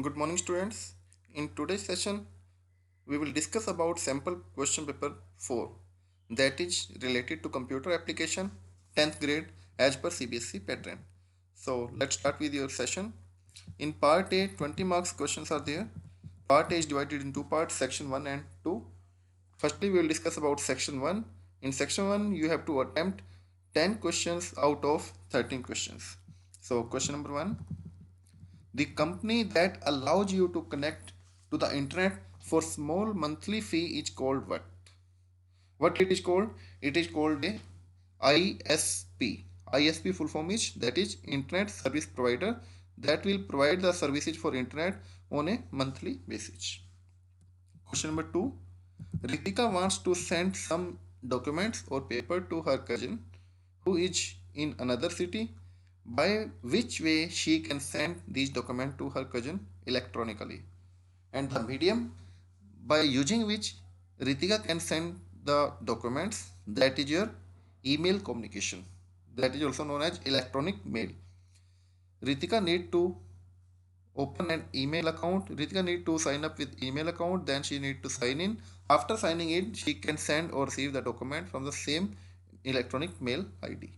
Good morning, students. In today's session, we will discuss about sample question paper 4 that is related to computer application 10th grade as per CBSE pattern. So let's start with your session. In part A, 20 marks questions are there. Part A is divided in two parts, section 1 and 2. Firstly, we will discuss about section 1. In section 1, you have to attempt 10 questions out of 13 questions. So question number 1. The company that allows you to connect to the internet for small monthly fee is called what? What it is called? It is called a ISP. ISP full form is that is Internet Service Provider that will provide the services for internet on a monthly basis. Question number 2. Ritika wants to send some documents or paper to her cousin who is in another city. By which way she can send these documents to her cousin electronically? And the medium by using which Ritika can send the documents, that is your email communication. That is also known as electronic mail. Ritika need to open an email account. Ritika need to sign up with email account, then she need to sign in. After signing in, she can send or receive the document from the same electronic mail ID.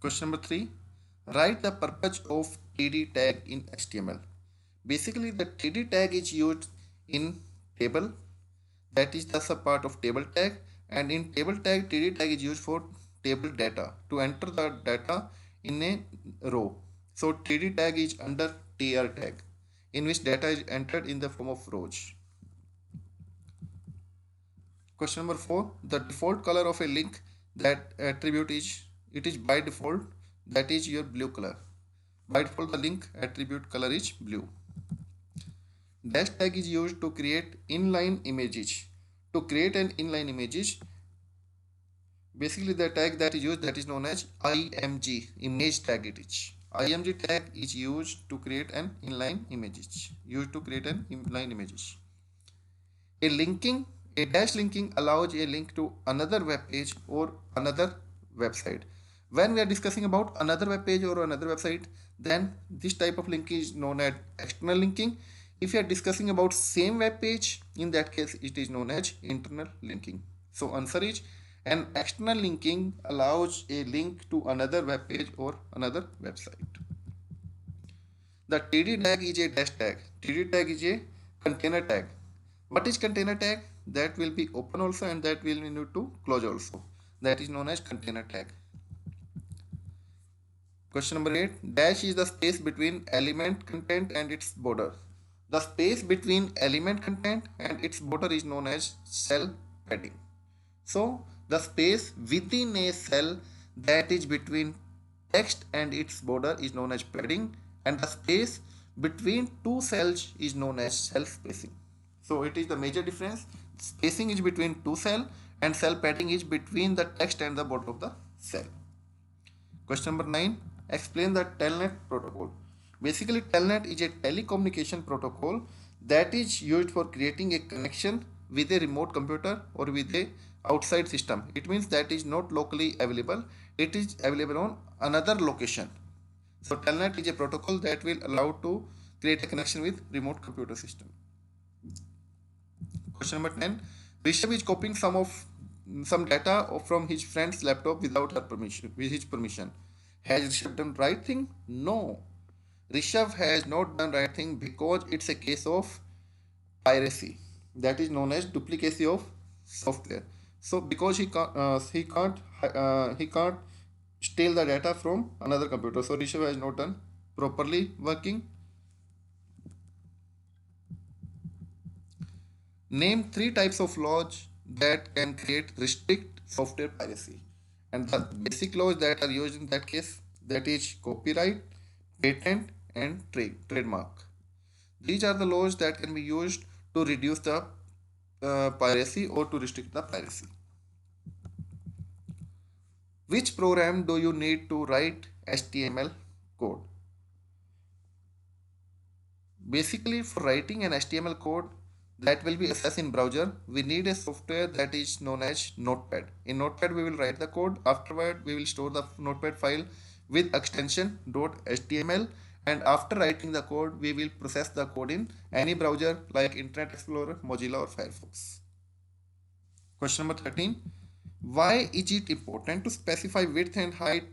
Question number 3. Write the purpose of TD tag in HTML. Basically, the TD tag is used in table, that is the sub part of table tag, and in table tag, TD tag is used for table data to enter the data in a row. So TD tag is under TR tag, in which data is entered in the form of rows. Question number 4. The default color of a link that attribute is, it is by default, that is your blue color. By default, the link attribute color is blue. Dash tag is used to create inline images. To create an inline images, basically the tag that is used, that is known as IMG, image tag it is. IMG tag is used to create an inline images. Used to create an inline images. A dash linking allows a link to another web page or another website. When we are discussing about another web page or another website, then this type of link is known as external linking. If you are discussing about same web page, in that case it is known as internal linking. So answer is, an external linking allows a link to another web page or another website. The TD tag is a dash tag. TD tag is a container tag. What is container tag? That will be open also and that will need to close also. That is known as container tag. Question number 8. Dash is the space between element content and its border. The space between element content and its border is known as cell padding. So the space within a cell that is between text and its border is known as padding, and the space between two cells is known as cell spacing. So it is the major difference. Spacing is between two cells and cell padding is between the text and the border of the cell. Question number 9. Explain the Telnet protocol. Basically, Telnet is a telecommunication protocol that is used for creating a connection with a remote computer or with a outside system. It means that is not locally available. It is available on another location. So Telnet is a protocol that will allow to create a connection with remote computer system. Question number 10. Rishabh is copying some data from his friend's laptop without her permission, with his permission. Has Rishabh done right thing? No. Rishabh has not done right thing because it's a case of piracy. That is known as duplicacy of software. So because he can't steal the data from another computer. So Rishabh has not done properly working. Name 3 types of laws that can create restrict software piracy. And the basic laws that are used in that case, that is copyright, patent and trademark. These are the laws that can be used to reduce the piracy or to restrict the piracy. Which program do you need to write HTML code? Basically, for writing an HTML code that will be accessed in browser, we need a software that is known as Notepad. In Notepad, we will write the code. Afterward, we will store the Notepad file with extension .html, and after writing the code, we will process the code in any browser like Internet Explorer, Mozilla or Firefox. Question number 13. Why is it important to specify width and height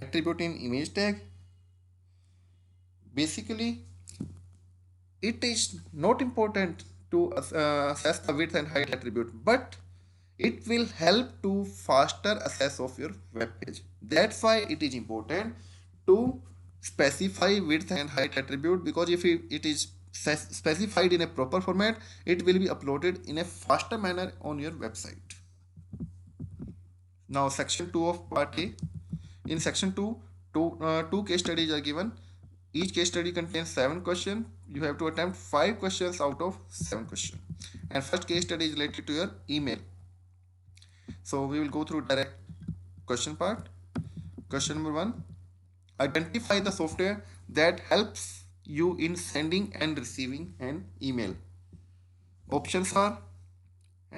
attribute in image tag? Basically, it is not important to assess the width and height attribute, but it will help to faster access of your web page. That's why it is important to specify width and height attribute, because if it is specified in a proper format, it will be uploaded in a faster manner on your website. Now section 2 of part A. In section 2, two case studies are given. Each case study contains 7 questions. You have to attempt 5 questions out of 7 questions. And first case study is related to your email. So we will go through direct question part. Question number 1. Identify the software that helps you in sending and receiving an email. Options are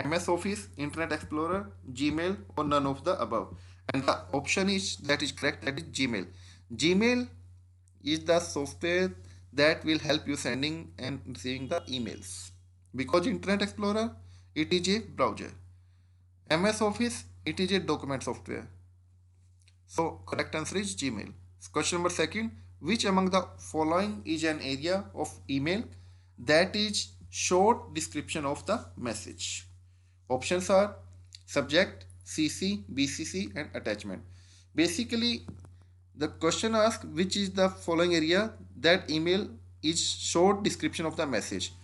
MS Office, Internet Explorer, Gmail, or none of the above. And the option is that is correct, that is Gmail. Gmail is the software that will help you sending and receiving the emails, because Internet Explorer, it is a browser. MS Office, it is a document software. So correct answer is Gmail. Question number 2. Which among the following is an area of email that is short description of the message? Options are subject, CC, BCC, and attachment. Basically, the question asks which is the following area that email is short description of the message.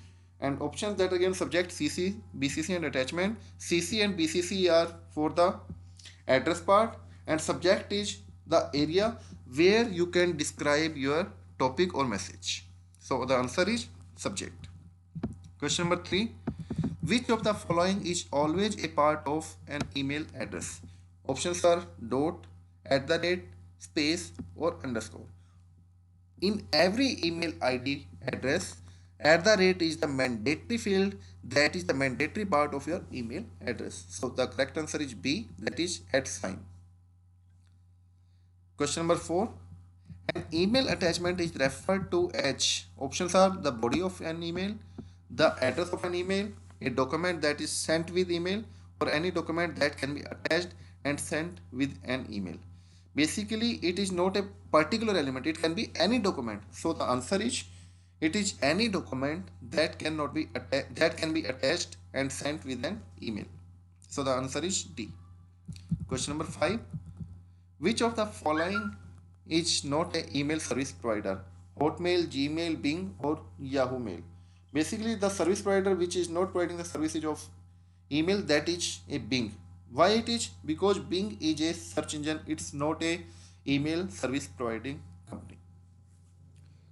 And options that again subject, CC, BCC, and attachment. CC and BCC are for the address part, and subject is the area where you can describe your topic or message. So the answer is subject. Question number 3. Which of the following is always a part of an email address? Options are dot, @ space, or underscore. In every email ID address, @ is the mandatory field, that is the mandatory part of your email address. So the correct answer is B, that is @sign. Question number 4. An email attachment is referred to as, options are the body of an email, the address of an email, a document that is sent with email, or any document that can be attached and sent with an email. Basically, it is not a particular element, it can be any document. So the answer is, it is any document that cannot be that can be attached and sent with an email. So the answer is D. Question number 5. Which of the following is not an email service provider? Hotmail, Gmail, Bing, or Yahoo Mail? Basically, the service provider which is not providing the services of email, that is a Bing. Why it is? Because Bing is a search engine, it's not a email service providing company.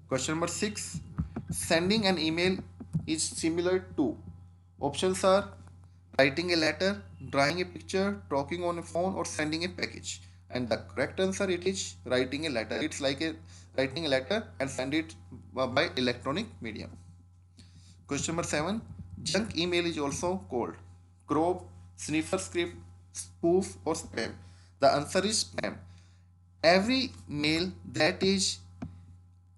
Question number 6. Sending an email is similar to, options are writing a letter, drawing a picture, talking on a phone, or sending a package. And the correct answer, it is writing a letter. It's like writing a letter and send it by electronic medium. Question number 7. Junk email is also called crop, sniffer script, spoof, or spam. The answer is spam. Every mail that is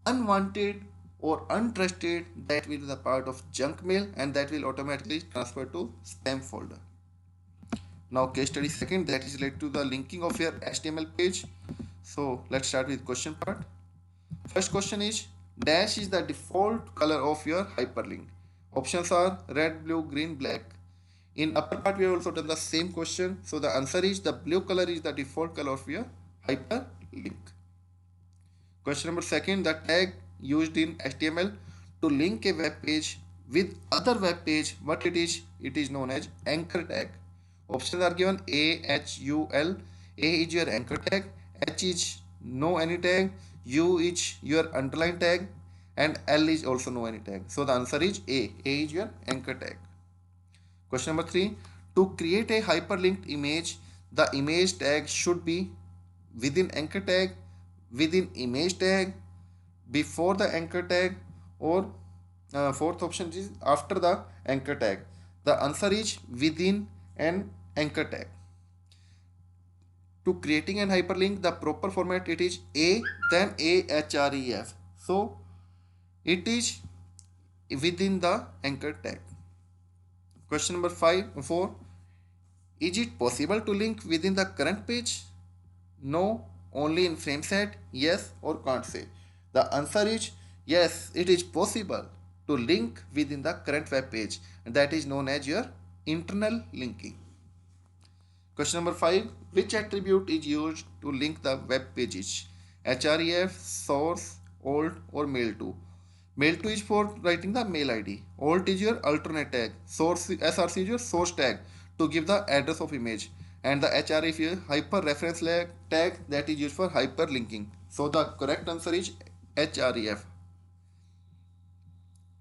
unwanted or untrusted, that will be the part of junk mail, and that will automatically transfer to spam folder. Now case study 2, that is related to the linking of your HTML page. So let's start with question part. First question is, dash is the default color of your hyperlink. Options are red, blue, green, black. In upper part we have also done the same question. So the answer is the blue color is the default color of your hyperlink. Question number 2, the tag used in HTML to link a web page with other web page, what it is? It is known as anchor tag. Options are given A, H, U, L. A is your anchor tag, H is no any tag, U is your underline tag, and L is also no any tag. So the answer is A. A is your anchor tag. Question number 3. To create a hyperlinked image, the image tag should be within anchor tag, within image tag, before the anchor tag, or fourth option is after the anchor tag. The answer is within an anchor tag. to creating an hyperlink, the proper format it is A, then AHREF. So it is within the anchor tag. Question number 4. Is it possible to link within the current page? No, only in frame set, yes or can't say. The answer is yes, it is possible to link within the current web page, and that is known as your internal linking. Question number 5. Which attribute is used to link the web pages? href, source, alt or mail to. Mail to is for writing the mail ID. Alt is your alternate tag. Source src is your source tag to give the address of image. And the href is hyper reference tag that is used for hyperlinking. So the correct answer is href.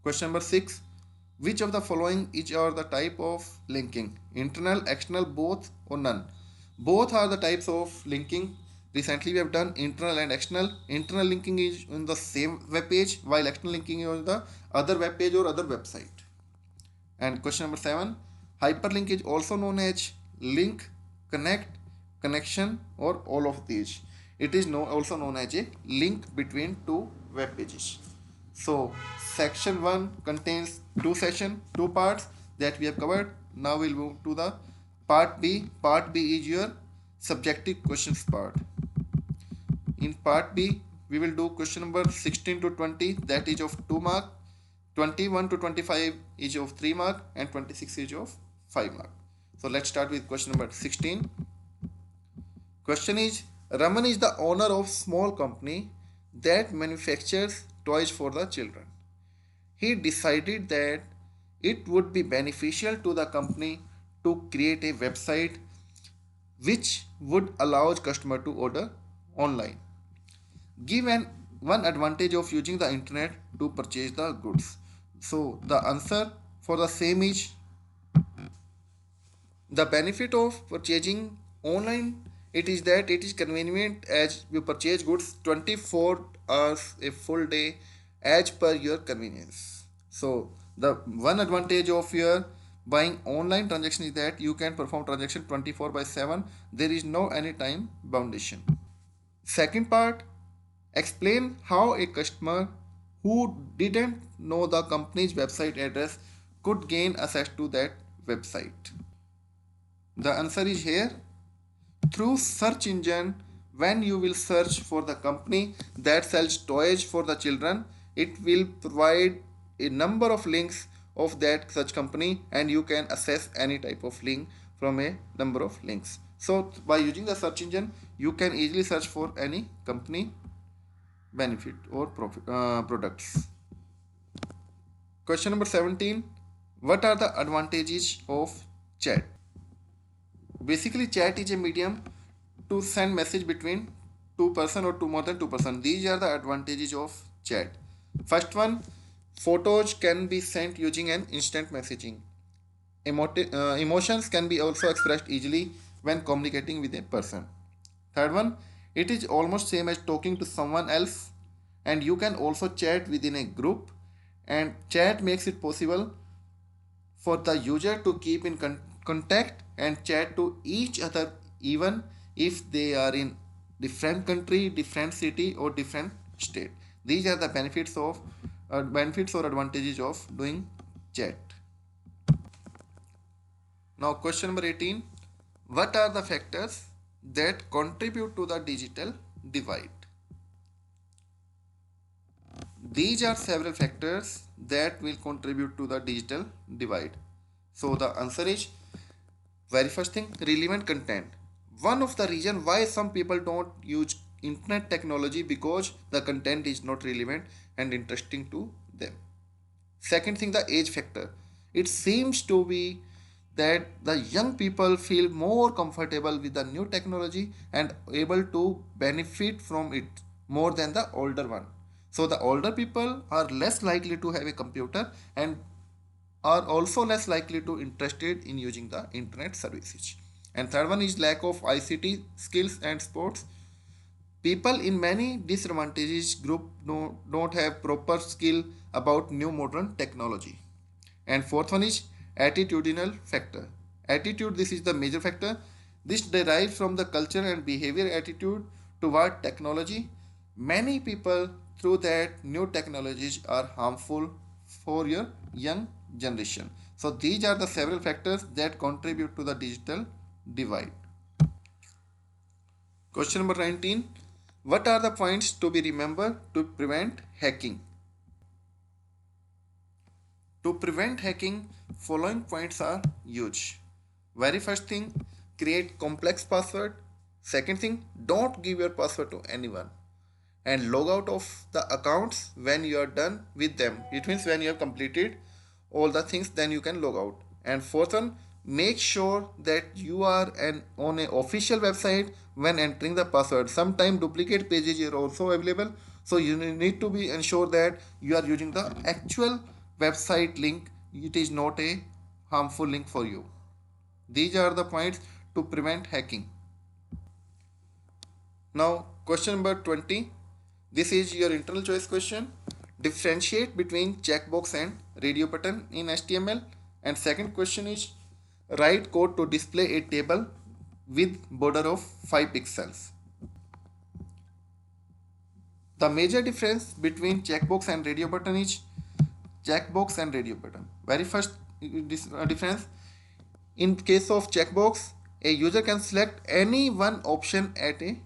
Question number 6. Which of the following are the type of linking? Internal, external, both or none? Both are the types of linking. Recently we have done internal and external. Internal linking is on the same web page, while external linking is on the other web page or other website. And question number 7. Hyperlink is also known as link, connect, connection or all of these. It is also known as a link between two web pages. So section 1 contains two parts that we have covered. Now we'll move to the part B. Part B is your subjective questions part. In part B, we will do question number 16 to 20, that is of 2 mark, 21 to 25 is of 3 mark, and 26 is of 5 mark. So let's start with question number 16. Question is, Raman is the owner of small company that manufactures toys for the children. He decided that it would be beneficial to the company to create a website which would allow customer to order online. Give one advantage of using the internet to purchase the goods. So the answer for the same is the benefit of purchasing online. It is that it is convenient as you purchase goods 24 hours a full day as per your convenience. So the one advantage of your buying online transaction is that you can perform transaction 24/7. There is no any time boundation. Second part, explain how a customer who didn't know the company's website address could gain access to that website. The answer is here. Through search engine, when you will search for the company that sells toys for the children, it will provide a number of links of that such company, and you can access any type of link from a number of links. So by using the search engine, you can easily search for any company benefit or products. Question number 17. What are the advantages of chat? Basically, chat is a medium to send message between two person or more than two person. These are the advantages of chat. First one, photos can be sent using an instant messaging. Emotions can be also expressed easily when communicating with a person. Third one, it is almost same as talking to someone else, and you can also chat within a group, and chat makes it possible for the user to keep in contact and chat to each other even if they are in different country, different city or different state. These are the benefits or advantages of doing chat. Now question number 18. What are the factors that contribute to the digital divide? These are several factors that will contribute to the digital divide. So the answer is, very first thing, relevant content. One of the reason why some people don't use internet technology because the content is not relevant and interesting to them. Second thing, the age factor. It seems to be that the young people feel more comfortable with the new technology and able to benefit from it more than the older one. So the older people are less likely to have a computer and are also less likely to interested in using the internet services. And third one is lack of ICT skills and sports. People in many disadvantaged group don't have proper skill about new modern technology. And fourth one is attitudinal factor. Attitude, this is the major factor. This derives from the culture and behavior attitude toward technology. Many people through that new technologies are harmful for your young generation. So these are the several factors that contribute to the digital divide. Question number 19. What are the points to be remembered to prevent hacking? To prevent hacking, following points are huge. Very first thing, create complex password. Second thing, don't give your password to anyone. And log out of the accounts when you are done with them. It means when you have completed all the things, then you can log out. And fourth one, make sure that you are on an official website when entering the password. Sometimes duplicate pages are also available, so you need to be ensure that you are using the actual website link. It is not a harmful link for you. These are the points to prevent hacking. Now question number 20. This is your internal choice question. Differentiate between checkbox and radio button in HTML. And second question is write code to display a table with border of 5 pixels. The major difference between checkbox and radio button is checkbox and radio button. Very first difference, in case of checkbox, a user can select any one option at a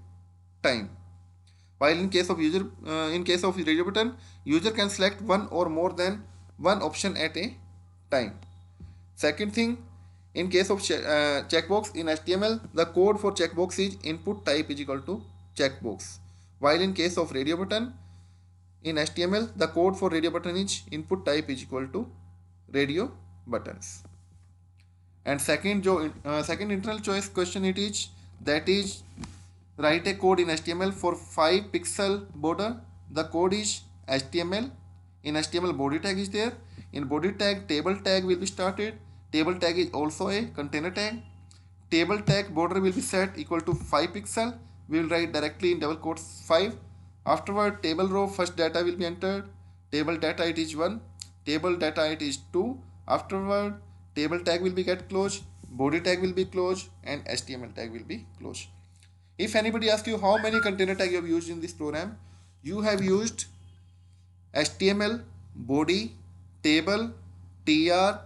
time. While in case of radio button, user can select one or more than one option at a time. Second thing, in case of checkbox in HTML, the code for checkbox is input type is equal to checkbox. While in case of radio button, in HTML, the code for radio button is input type is equal to radio buttons. And second internal choice question it is, that is write a code in HTML for 5 pixel border. The code is HTML. In HTML body tag is there. In body tag table tag will be started. Table tag is also a container tag. Table tag border will be set equal to 5 pixel. We will write directly in double quotes 5. Afterward table row first data will be entered. Table data it is 1. Table data it is 2. Afterward table tag will be get closed. Body tag will be closed and HTML tag will be closed. If anybody asks you how many container tag you have used in this program, you have used HTML, body, table, tr,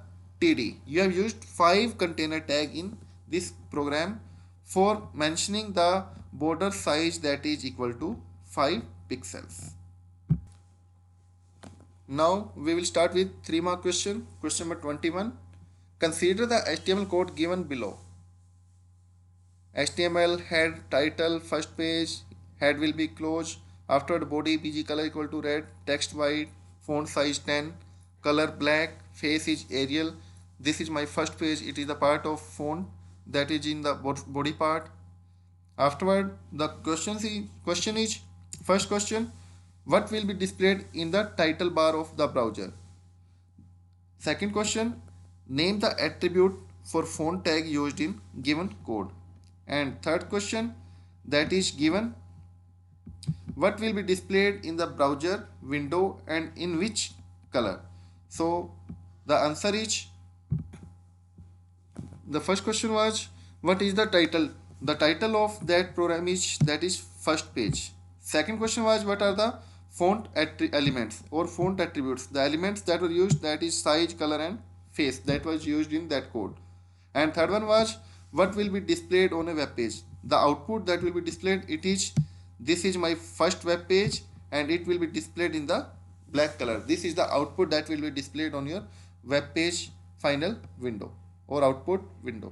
td. You have used 5 container tag in this program for mentioning the border size that is equal to 5 pixels. Now we will start with 3 mark question. Question number 21. Consider the HTML code given below. HTML head title first page, head will be closed. Afterward body bg color equal to red, text white, font size 10, color black, face is Arial. This is my first page. It is the part of font that is in the body part. Afterward the question is first question, what will be displayed in the title bar of the browser? Second question, name the attribute for font tag used in given code. And third question, that is given, what will be displayed in the browser window and in which color? So the answer is, the first question was what is the title? The title of that program is first page. Second question was what are the font elements or font attributes? The elements that were used, that is size, color and face, that was used in that code. And third one was what will be displayed on a web page? The output that will be displayed, it is, this is my first web page and it will be displayed in the black color. This is the output that will be displayed on your web page final window or output window.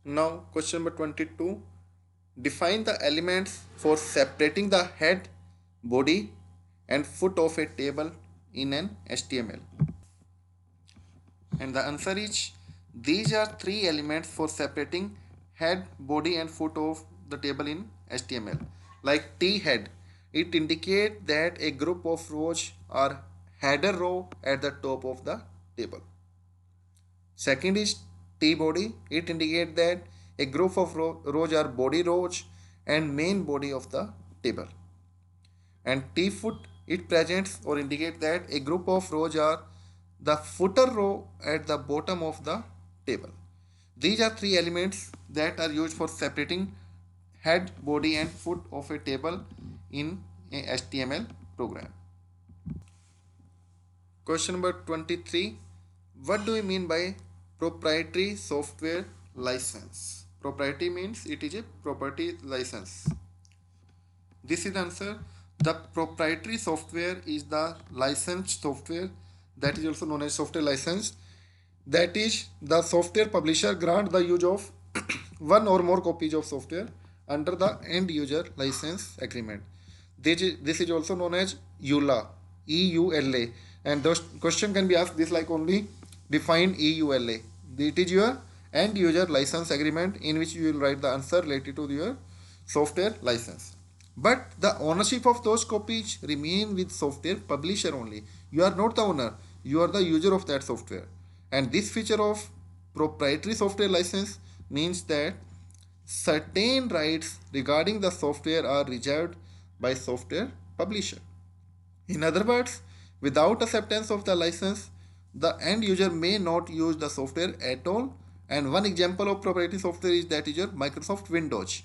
Now question number 22. Define the elements for separating the head, body and foot of a table in an HTML. And the answer is, these are 3 elements for separating head, body and foot of the table in HTML. Like T head, it indicates that a group of rows are header row at the top of the table. Second is T body, it indicates that a group of rows are body rows and main body of the table. And T foot, it presents or indicates that a group of rows are the footer row at the bottom of the table. These are 3 elements that are used for separating head, body and foot of a table in a HTML program. Question number 23. What do we mean by proprietary software license? Proprietary means it is a property license. This is the answer. The proprietary software is the licensed software, that is also known as software license. That is, the software publisher grant the use of one or more copies of software under the end user license agreement. This is also known as EULA, EULA. And those question can be asked this like only define EULA. It is your end user license agreement in which you will write the answer related to your software license. But the ownership of those copies remain with software publisher only. You are not the owner. You are the user of that software. And this feature of proprietary software license means that certain rights regarding the software are reserved by software publisher. In other words, without acceptance of the license, the end user may not use the software at all. And one example of proprietary software is that is your Microsoft Windows.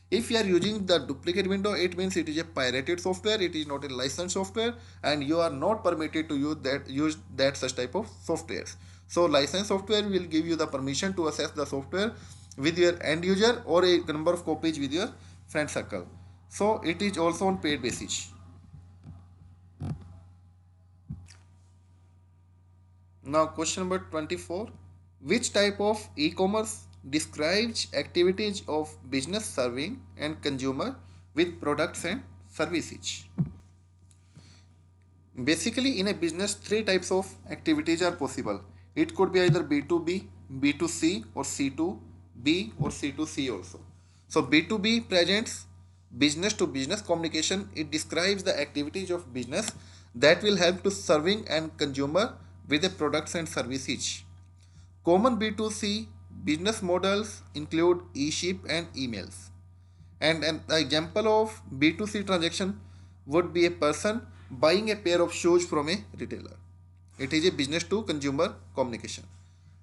If you are using the duplicate window, it means it is a pirated software, it is not a licensed software, and you are not permitted to use that such type of softwares. So licensed software will give you the permission to access the software with your end user or a number of copies with your friend circle. So it is also on paid basis. Now question number 24. Which type of e-commerce describes activities of business serving and consumer with products and services? Basically, in a business, three types of activities are possible. It could be either B2B, B2C or C2B or C2C also. So B2B presents business to business communication. It describes the activities of business that will help to serving and consumer with the products and services. Common B2C business models include e-ship and emails. And an example of B2C transaction would be a person buying a pair of shoes from a retailer. It is a business to consumer communication.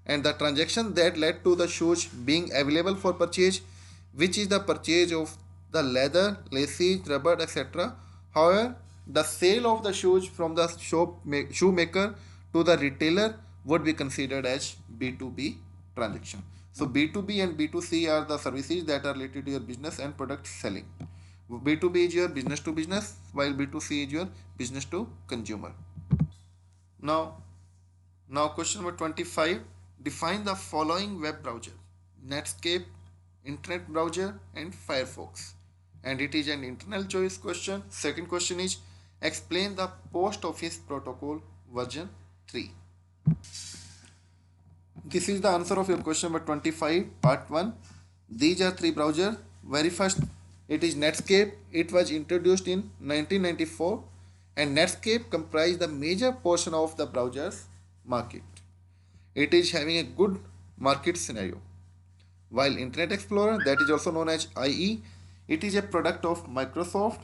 And the transaction that led to the shoes being available for purchase, which is the purchase of the leather, laces, rubber, etc. However, the sale of the shoes from the shoemaker to the retailer would be considered as B2B transaction. So B2B and B2C are the services that are related to your business and product selling. B2B is your business to business, while B2C is your business to consumer. Now question number 25. Define the following web browser: Netscape, Internet browser and Firefox. And it is an internal choice question. Second question is explain the post office protocol version 3. This is the answer of your question number 25, part 1. These are three browsers. Very first, it is Netscape. It was introduced in 1994 and Netscape comprised the major portion of the browser's market. It is having a good market scenario. While Internet Explorer, that is also known as IE, it is a product of Microsoft.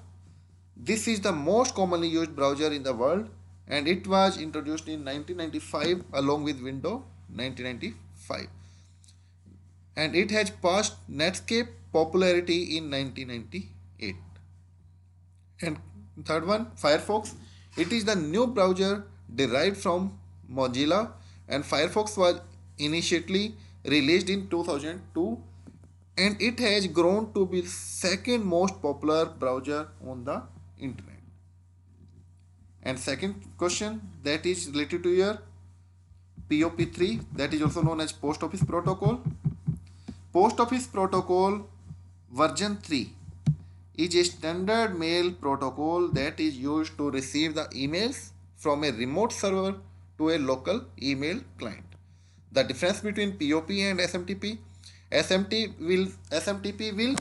This is the most commonly used browser in the world and it was introduced in 1995 along with Windows 1995. And it has passed Netscape popularity in 1998. And third one, Firefox. It is the new browser derived from Mozilla and Firefox was initially released in 2002 and it has grown to be second most popular browser on the internet. And second question that is related to your POP3, that is also known as Post Office Protocol. Post Office Protocol version 3 is a standard mail protocol that is used to receive the emails from a remote server to a local email client. The difference between POP and SMTP, SMTP will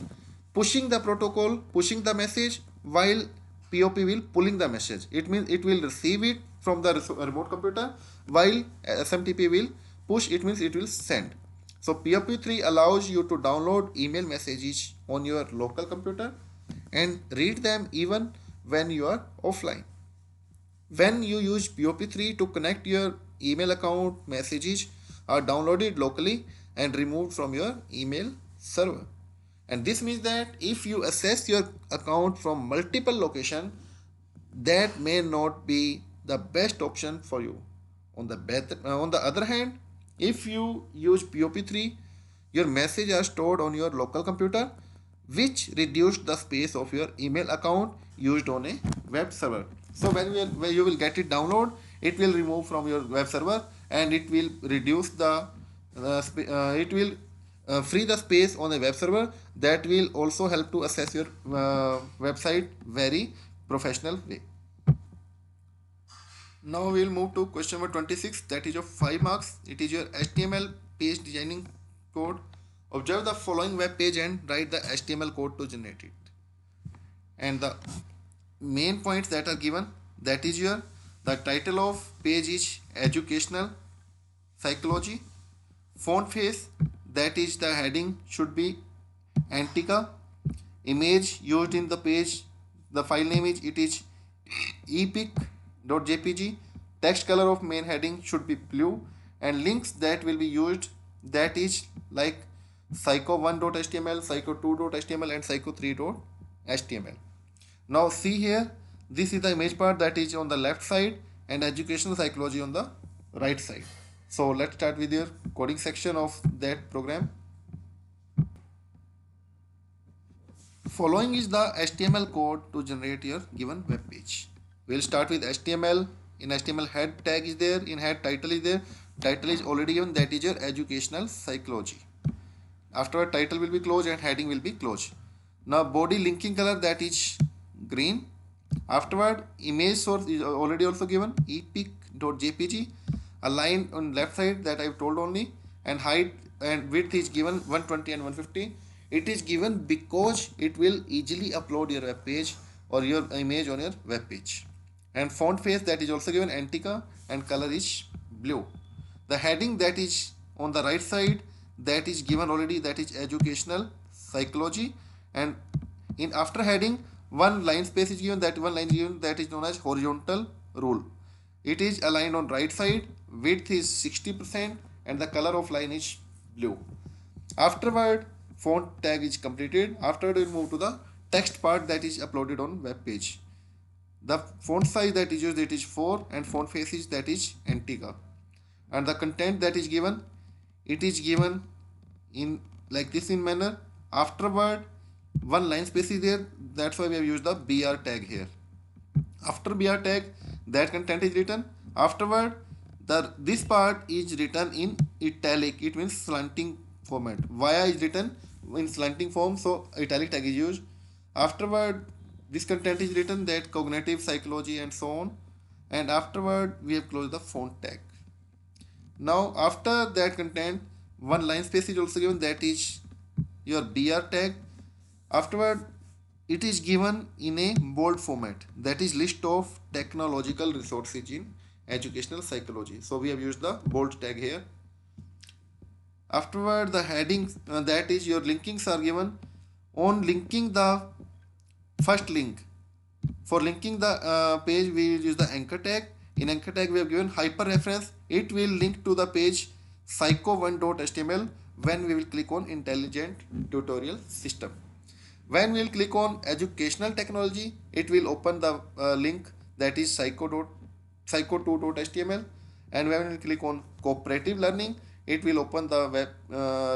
pushing the protocol, pushing the message, while POP will pulling the message. It means it will receive it from the remote computer, while SMTP will push, it means it will send. So POP3 allows you to download email messages on your local computer and read them even when you are offline. When you use POP3 to connect your email account, messages are downloaded locally and removed from your email server. And this means that if you access your account from multiple locations, that may not be the best option for you. On the other hand, if you use POP3, your messages are stored on your local computer, which reduce the space of your email account used on a web server. So when you will get it download, it will remove from your web server, and it will reduce it will free the space on a web server. That will also help to access your website very professional way. Now we will move to question number 26, that is of 5 marks. It is your HTML page designing code. Observe the following web page and write the HTML code to generate it. And the main points that are given, that is your the title of page is educational psychology. Font face, that is the heading should be Antica. Image used in the page, the file name is epic.jpg. Text color of main heading should be blue, and links that will be used, that is like psycho1.html, psycho2.html and psycho3.html. Now see here, this is the image part that is on the left side and educational psychology on the right side. So let's start with your coding section of that program. Following is the HTML code to generate your given web page. We'll start with HTML. In HTML, head tag is there. In head, title is there. Title is already given, that is your educational psychology. Afterward, title will be closed and heading will be closed. Now body linking color, that is green. Afterward, image source is already also given, epic.jpg. A line on left side that I've told only, and height and width is given 120 and 150. It is given because it will easily upload your web page or your image on your web page. And font face, that is also given Antica, and color is blue. The heading that is on the right side, that is given already, that is educational psychology. And in after heading, one line space is given, that one line is given, that is known as horizontal rule. It is aligned on right side, width is 60%, and the color of line is blue. Afterward, font tag is completed. Afterward, we will move to the text part that is uploaded on web page. The font size that is used, it is 4, and font face is, that is Antica. And the content that is given, it is given in like this in manner. Afterward, one line space is there, that's why we have used the BR tag here. After BR tag, that content is written. Afterward, this part is written in italic, it means slanting format. Via is written in slanting form, so italic tag is used. Afterward, this content is written, that cognitive psychology and so on. And afterward, we have closed the font tag. Now after that content, one line space is also given, that is your BR tag. Afterward, it is given in a bold format, that is list of technological resources in educational psychology. So we have used the bold tag here. Afterward, the headings, that is your linkings are given. On linking the first link, for linking the page, we will use the anchor tag. In anchor tag, we have given hyper reference. It will link to the page psycho1.html when we will click on intelligent tutorial system. When we will click on educational technology, it will open the link, that is psycho2.html. And when we will click on cooperative learning, it will open the web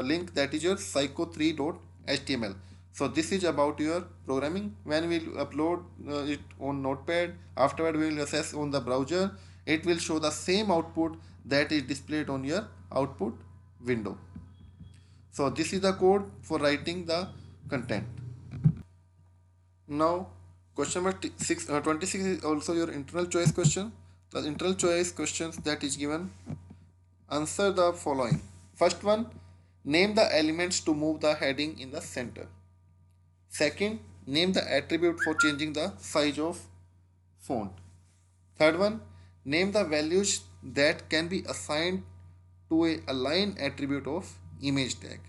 link, that is your psycho3.html. So this is about your programming. When we will upload it on Notepad, afterward we will access on the browser, it will show the same output that is displayed on your output window. So this is the code for writing the content. Now question number 26 is also your internal choice question. The internal choice questions that is given, answer the following. First one, name the elements to move the heading in the center. Second, name the attribute for changing the size of font. Third one, name the values that can be assigned to a align attribute of image tag.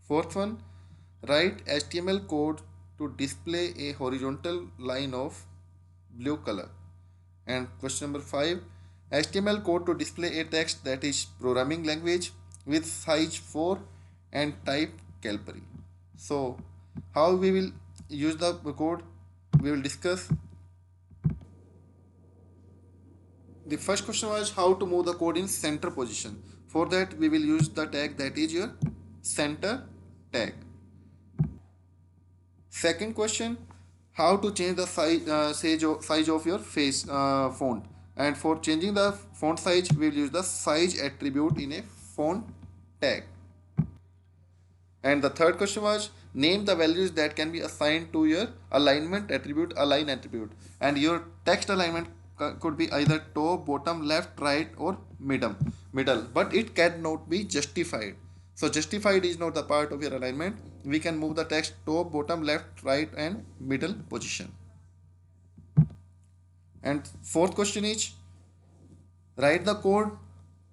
Fourth one, write HTML code to display a horizontal line of blue color. And question number 5, HTML code to display a text that is programming language with size 4 and type Calperi. So how we will use the code, we will discuss. The first question was how to move the code in center position. For that we will use the tag that is your center tag. Second question, how to change the size of your face font. And for changing the font size, we will use the size attribute in a font tag. And the third question was name the values that can be assigned to your alignment attribute, align attribute. And your text alignment could be either top, bottom, left, right, or middle. But it cannot be justified. So justified is not the part of your alignment. We can move the text top, bottom, left, right, and middle position. And fourth question is write the code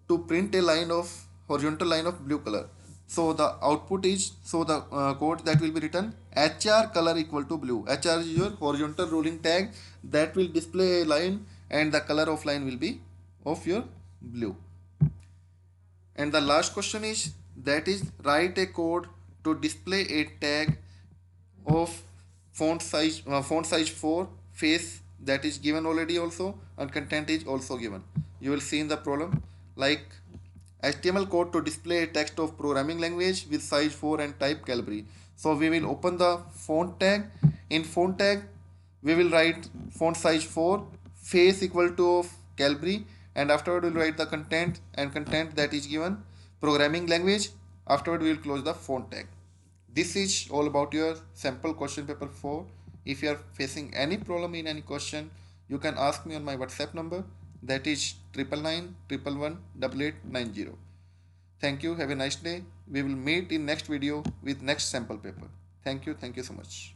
to print a line of horizontal line of blue color. So the output is, so the code that will be written HR color equal to blue. HR is your horizontal rolling tag that will display a line and the color of line will be of your blue. And the last question is that is write a code to display a tag of font size 4 face that is given already also, and content is also given. You will see in the problem like HTML code to display a text of programming language with size 4 and type Calibri. So we will open the font tag. In font tag we will write font size 4 face equal to of Calibri, and afterward we will write the content, and content that is given programming language. Afterward we will close the font tag. This is all about your sample question paper 4. If you are facing any problem in any question, you can ask me on my WhatsApp number, that is 999118890. Thank you. Have a nice day. We will meet in next video with next sample paper. Thank you. Thank you so much.